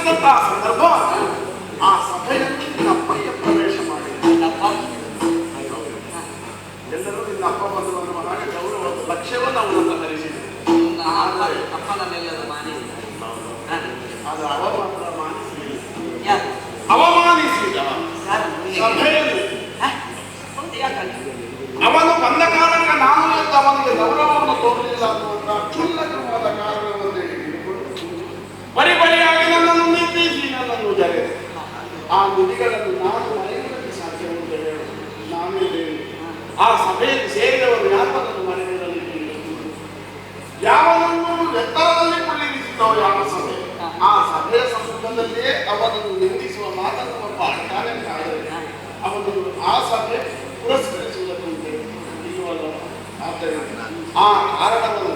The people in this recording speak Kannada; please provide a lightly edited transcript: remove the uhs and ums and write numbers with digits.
ಇದ್ದಂತಹ ಸಂದರ್ಭ ಆ ಸಭೆಯಲ್ಲಿ ನಿನ್ನ ಅಪ್ಪಯ್ಯ ಪ್ರವೇಶ ಮಾಡಿ ಎಲ್ಲರೂ ನಿನ್ನ ಅಪ್ಪ ಬಂದು ಅನ್ನುವ ಹಾಗೆ ಗೌರವದ ಲಕ್ಷ್ಯವನ್ನು ಅವನನ್ನು ಹರಿಸಿದೆ. ಅಪ್ಪನನ್ನೆಲ್ಲರೂ ಮಾಡಿದ ಅದು ಅವ ಮಾತ್ರ ಮಾನಿಸಲಿಲ್ಲ, ಅವಮಾನಿಸಿದ ಸಭೆಯಲ್ಲಿ. ಅವನು ಬಂದ ಕಾರಣಕ್ಕೆ ನಾನು ಎಂದು ಅವನಿಗೆ ಗೌರವವನ್ನು ತೋರಲಿಲ್ಲ ಅನ್ನುವಂತಹ ಕ್ಷುಲ್ಲಕವಾದ ಕಾರಣವನ್ನು ಹಿಡಿದುಕೊಂಡು ಪರಿಪರಿಯಾಗಿ ನನ್ನನ್ನು ನಿಂದಿಸಿ ನನ್ನನ್ನು ಜರೆದು ಆ ನುಡಿಗಳನ್ನು ನಾನು ಮರೆಯುವುದಕ್ಕೆ ಸಾಧ್ಯವಿಲ್ಲ ಹೇಳು. ನಾನೇ ಹೇಳಿ ಆ ಸಭೆಯಲ್ಲಿ ಸೇರಿದವರು ಯಾರನ್ನು ಮರೆಯುವುದರಲ್ಲಿ ಯಾವನನ್ನು ಎತ್ತರದಲ್ಲಿ ಕುಳ್ಳಿರಿಸಿದ್ದೋ ಯಾವ ಸಭೆ, ಆ ಸಭೆಯ ಸಮ್ಮುಖದಲ್ಲಿಯೇ ಅವನನ್ನು ನಿಂದಿಸುವ ಮಾತನ್ನು ಒಬ್ಬ ಅಡ್ಡಾನೆ ಕಾದರೆ ಅವನನ್ನು ಆ ಸಭೆ ಪುರಸ್ಕರಿಸುವುದಕ್ಕೆ ಇಲ್ಲವಲ್ಲ. ಆದ್ದರಿಂದ ಆ ಕಾರಣವನ್ನು